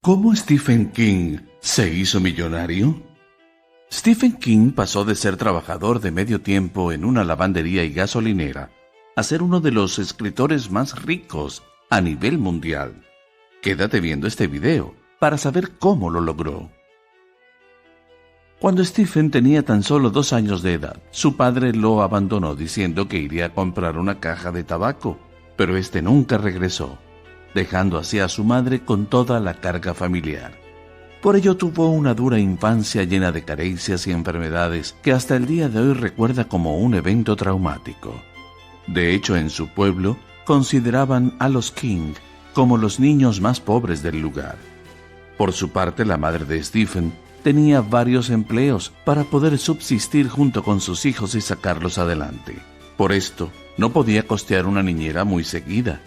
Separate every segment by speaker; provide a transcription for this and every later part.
Speaker 1: ¿Cómo Stephen King se hizo millonario? Stephen King pasó de ser trabajador de medio tiempo en una lavandería y gasolinera a ser uno de los escritores más ricos a nivel mundial. Quédate viendo este video para saber cómo lo logró. Cuando Stephen tenía tan solo 2 años de edad, su padre lo abandonó diciendo que iría a comprar una caja de tabaco, pero este nunca regresó, dejando así a su madre con toda la carga familiar. Por ello tuvo una dura infancia llena de carencias y enfermedades que hasta el día de hoy recuerda como un evento traumático. De hecho, en su pueblo consideraban a los King como los niños más pobres del lugar. Por su parte, la madre de Stephen tenía varios empleos para poder subsistir junto con sus hijos y sacarlos adelante. Por esto, no podía costear una niñera muy seguida,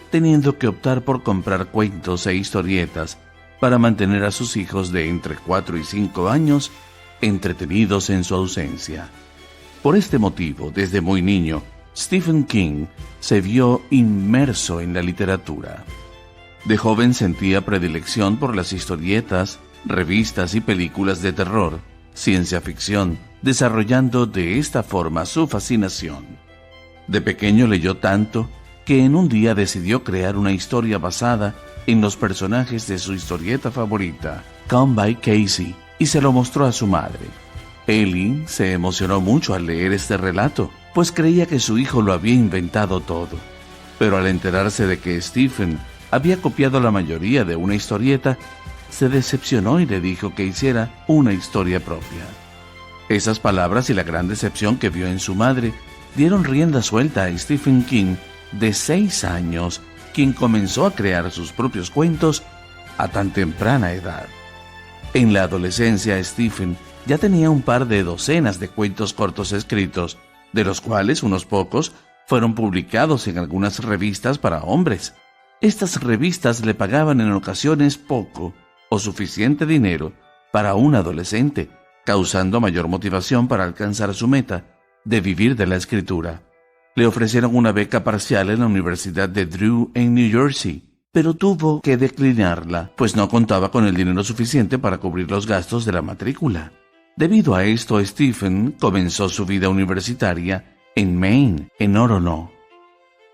Speaker 1: teniendo que optar por comprar cuentos e historietas para mantener a sus hijos de entre 4 y 5 años entretenidos en su ausencia. Por este motivo, desde muy niño, Stephen King se vio inmerso en la literatura. De joven sentía predilección por las historietas, revistas y películas de terror, ciencia ficción, desarrollando de esta forma su fascinación. De pequeño leyó tanto que en un día decidió crear una historia basada en los personajes de su historieta favorita, Come by Casey, y se lo mostró a su madre. Ellie se emocionó mucho al leer este relato, pues creía que su hijo lo había inventado todo. Pero al enterarse de que Stephen había copiado la mayoría de una historieta, se decepcionó y le dijo que hiciera una historia propia. Esas palabras y la gran decepción que vio en su madre dieron rienda suelta a Stephen King, de 6 años, quien comenzó a crear sus propios cuentos a tan temprana edad. En la adolescencia, Stephen ya tenía un par de docenas de cuentos cortos escritos, de los cuales unos pocos fueron publicados en algunas revistas para hombres. Estas revistas le pagaban en ocasiones poco o suficiente dinero para un adolescente, causando mayor motivación para alcanzar su meta de vivir de la escritura. Le ofrecieron una beca parcial en la Universidad de Drew en New Jersey, pero tuvo que declinarla, pues no contaba con el dinero suficiente para cubrir los gastos de la matrícula. Debido a esto, Stephen comenzó su vida universitaria en Maine, en Orono.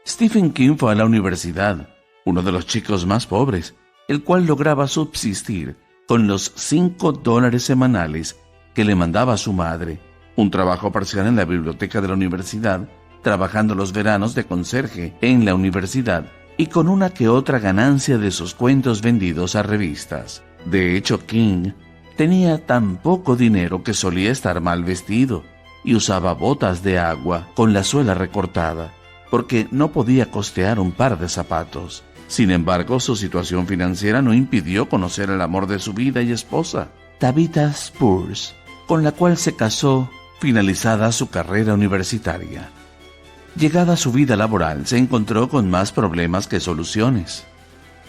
Speaker 1: Stephen King fue a la universidad, uno de los chicos más pobres, el cual lograba subsistir con los $5 semanales que le mandaba su madre, un trabajo parcial en la biblioteca de la universidad, trabajando los veranos de conserje en la universidad y con una que otra ganancia de sus cuentos vendidos a revistas. De hecho, King tenía tan poco dinero que solía estar mal vestido y usaba botas de agua con la suela recortada, porque no podía costear un par de zapatos. Sin embargo, su situación financiera no impidió conocer el amor de su vida y esposa, Tabitha Spurs, con la cual se casó finalizada su carrera universitaria. Llegada su vida laboral, se encontró con más problemas que soluciones.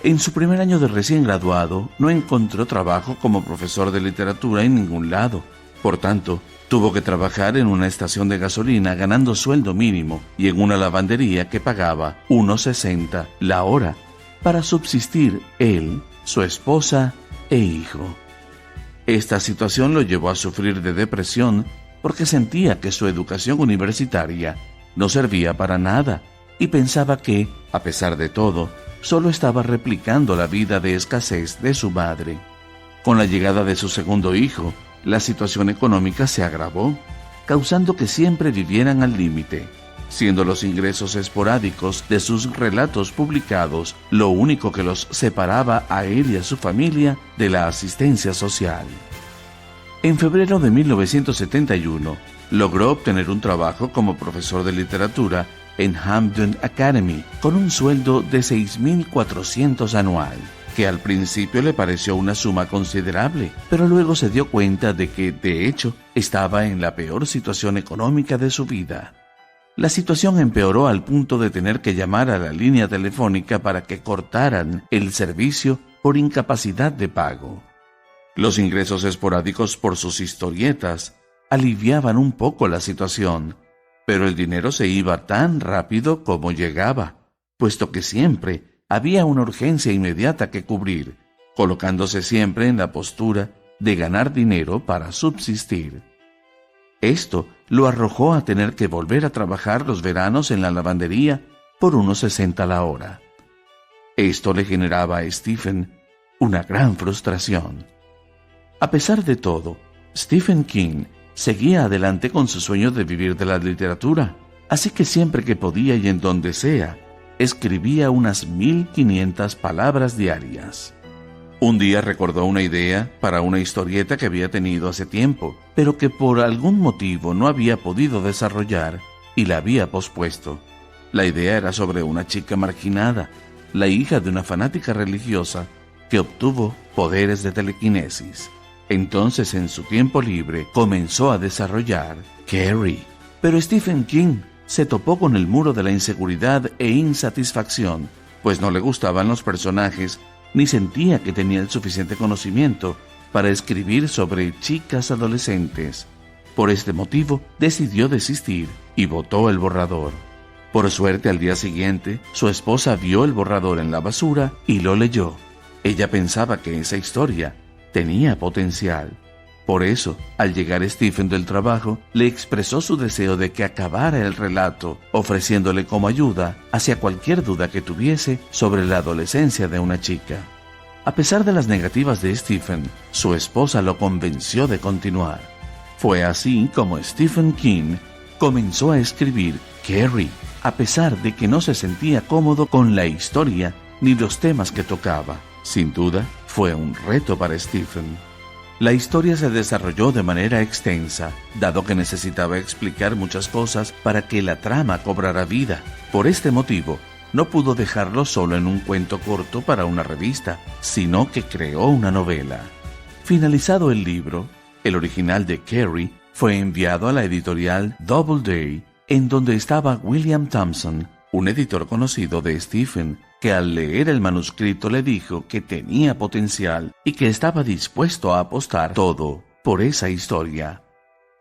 Speaker 1: En su primer año de recién graduado, no encontró trabajo como profesor de literatura en ningún lado. Por tanto, tuvo que trabajar en una estación de gasolina ganando sueldo mínimo y en una lavandería que pagaba $1.60 la hora para subsistir él, su esposa e hijo. Esta situación lo llevó a sufrir de depresión porque sentía que su educación universitaria no servía para nada y pensaba que, a pesar de todo, solo estaba replicando la vida de escasez de su madre. Con la llegada de su segundo hijo, la situación económica se agravó, causando que siempre vivieran al límite, siendo los ingresos esporádicos de sus relatos publicados lo único que los separaba a él y a su familia de la asistencia social. En febrero de 1971, logró obtener un trabajo como profesor de literatura en Hampden Academy con un sueldo de $6,400 anual, que al principio le pareció una suma considerable, pero luego se dio cuenta de que, de hecho, estaba en la peor situación económica de su vida. La situación empeoró al punto de tener que llamar a la línea telefónica para que cortaran el servicio por incapacidad de pago. Los ingresos esporádicos por sus historietas aliviaban un poco la situación, pero el dinero se iba tan rápido como llegaba, puesto que siempre había una urgencia inmediata que cubrir, colocándose siempre en la postura de ganar dinero para subsistir. Esto lo arrojó a tener que volver a trabajar los veranos en la lavandería por unos 60 la hora. Esto le generaba a Stephen una gran frustración. A pesar de todo, Stephen King seguía adelante con su sueño de vivir de la literatura, así que siempre que podía y en donde sea, escribía unas 1500 palabras diarias. Un día recordó una idea para una historieta que había tenido hace tiempo, pero que por algún motivo no había podido desarrollar y la había pospuesto. La idea era sobre una chica marginada, la hija de una fanática religiosa que obtuvo poderes de telequinesis. Entonces, en su tiempo libre, comenzó a desarrollar Carrie. Pero Stephen King se topó con el muro de la inseguridad e insatisfacción, pues no le gustaban los personajes ni sentía que tenía el suficiente conocimiento para escribir sobre chicas adolescentes. Por este motivo, decidió desistir y botó el borrador. Por suerte, al día siguiente, su esposa vio el borrador en la basura y lo leyó. Ella pensaba que esa historia tenía potencial. Por eso, al llegar Stephen del trabajo, le expresó su deseo de que acabara el relato, ofreciéndole como ayuda hacia cualquier duda que tuviese sobre la adolescencia de una chica. A pesar de las negativas de Stephen, su esposa lo convenció de continuar. Fue así como Stephen King comenzó a escribir Carrie, a pesar de que no se sentía cómodo con la historia ni los temas que tocaba. Sin duda, fue un reto para Stephen. La historia se desarrolló de manera extensa, dado que necesitaba explicar muchas cosas para que la trama cobrara vida. Por este motivo, no pudo dejarlo solo en un cuento corto para una revista, sino que creó una novela. Finalizado el libro, el original de Carrie fue enviado a la editorial Doubleday, en donde estaba William Thompson, un editor conocido de Stephen, que al leer el manuscrito le dijo que tenía potencial y que estaba dispuesto a apostar todo por esa historia.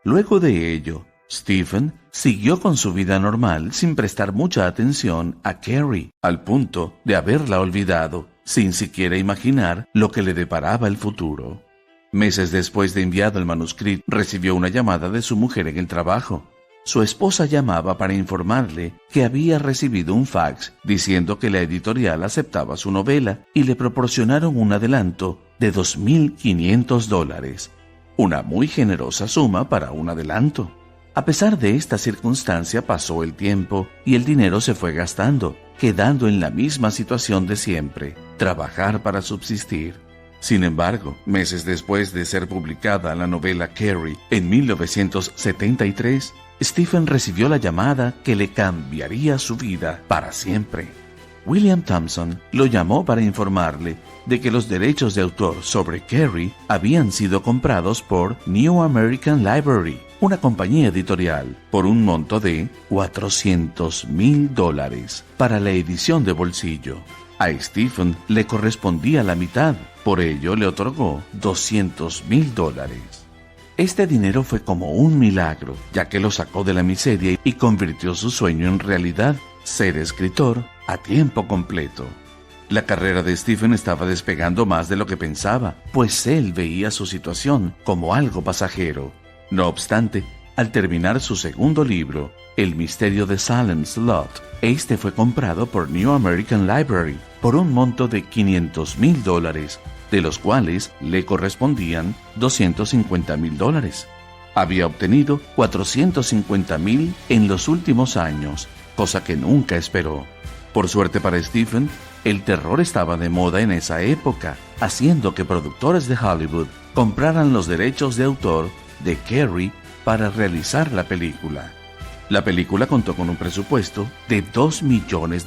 Speaker 1: Luego de ello, Stephen siguió con su vida normal sin prestar mucha atención a Carrie, al punto de haberla olvidado, sin siquiera imaginar lo que le deparaba el futuro. Meses después de enviado el manuscrito, recibió una llamada de su mujer en el trabajo. Su esposa llamaba para informarle que había recibido un fax diciendo que la editorial aceptaba su novela y le proporcionaron un adelanto de $2,500, una muy generosa suma para un adelanto. A pesar de esta circunstancia, pasó el tiempo y el dinero se fue gastando, quedando en la misma situación de siempre, trabajar para subsistir. Sin embargo, meses después de ser publicada la novela Carrie en 1973, Stephen recibió la llamada que le cambiaría su vida para siempre. William Thompson lo llamó para informarle de que los derechos de autor sobre Carrie habían sido comprados por New American Library, una compañía editorial, por un monto de $400,000 para la edición de bolsillo. A Stephen le correspondía la mitad, por ello le otorgó $200,000. Este dinero fue como un milagro, ya que lo sacó de la miseria y convirtió su sueño en realidad, ser escritor a tiempo completo. La carrera de Stephen estaba despegando más de lo que pensaba, pues él veía su situación como algo pasajero. No obstante, al terminar su segundo libro, El misterio de Salem Slot, este fue comprado por New American Library por un monto de $500,000, de los cuales le correspondían $250,000. Había obtenido $450,000 en los últimos años, cosa que nunca esperó. Por suerte para Stephen, el terror estaba de moda en esa época, haciendo que productores de Hollywood compraran los derechos de autor de Carrie para realizar la película. La película contó con un presupuesto de $2 millones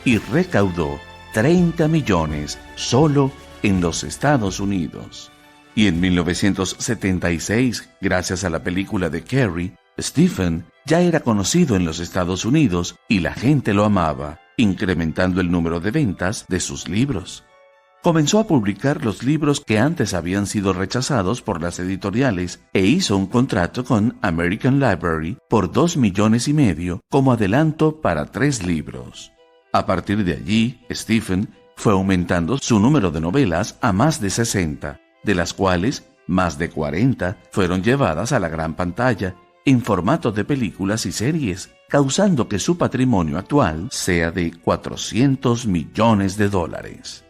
Speaker 1: y recaudó $30 millones solo en los Estados Unidos. Y en 1976, gracias a la película de Carrie, Stephen ya era conocido en los Estados Unidos y la gente lo amaba, incrementando el número de ventas de sus libros. Comenzó a publicar los libros que antes habían sido rechazados por las editoriales e hizo un contrato con American Library por $2,5 millones como adelanto para 3 libros. A partir de allí, Stephen fue aumentando su número de novelas a más de 60, de las cuales más de 40 fueron llevadas a la gran pantalla en formato de películas y series, causando que su patrimonio actual sea de $400 millones.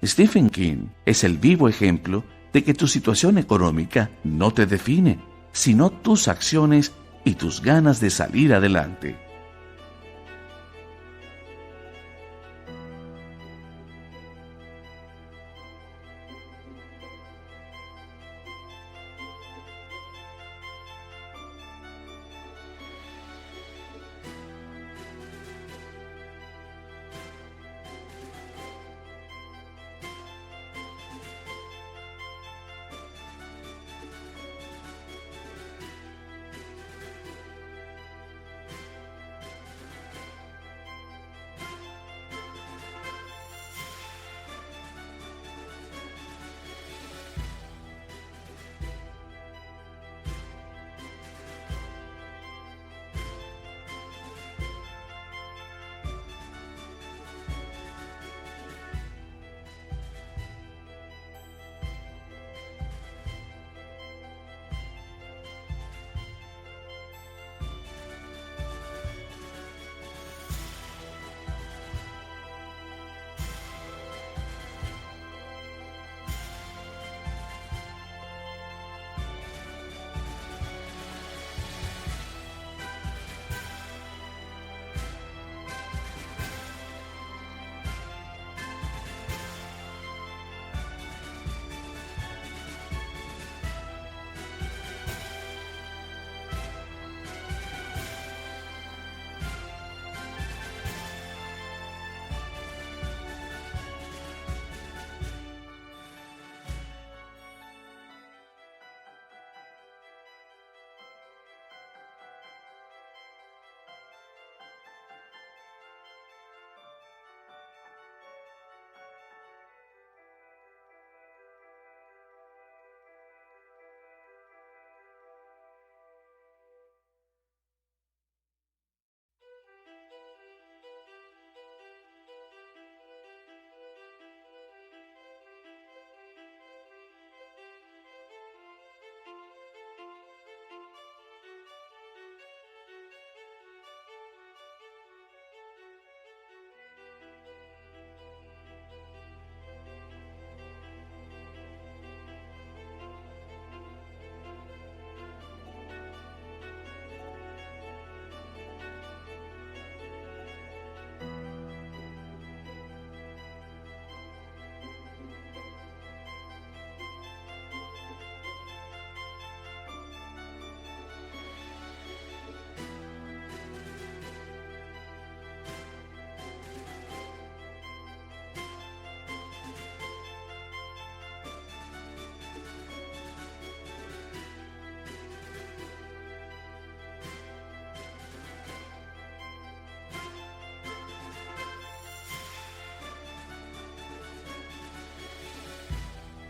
Speaker 1: Stephen King es el vivo ejemplo de que tu situación económica no te define, sino tus acciones y tus ganas de salir adelante.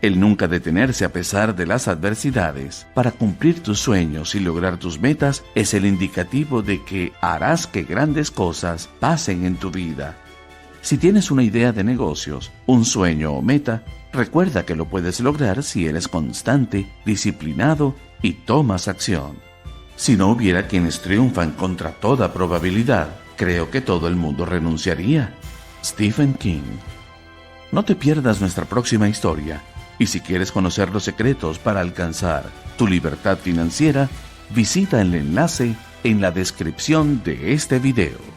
Speaker 1: El nunca detenerse a pesar de las adversidades para cumplir tus sueños y lograr tus metas es el indicativo de que harás que grandes cosas pasen en tu vida. Si tienes una idea de negocios, un sueño o meta, recuerda que lo puedes lograr si eres constante, disciplinado y tomas acción. Si no hubiera quienes triunfan contra toda probabilidad, creo que todo el mundo renunciaría. Stephen King. No te pierdas nuestra próxima historia. Y si quieres conocer los secretos para alcanzar tu libertad financiera, visita el enlace en la descripción de este video.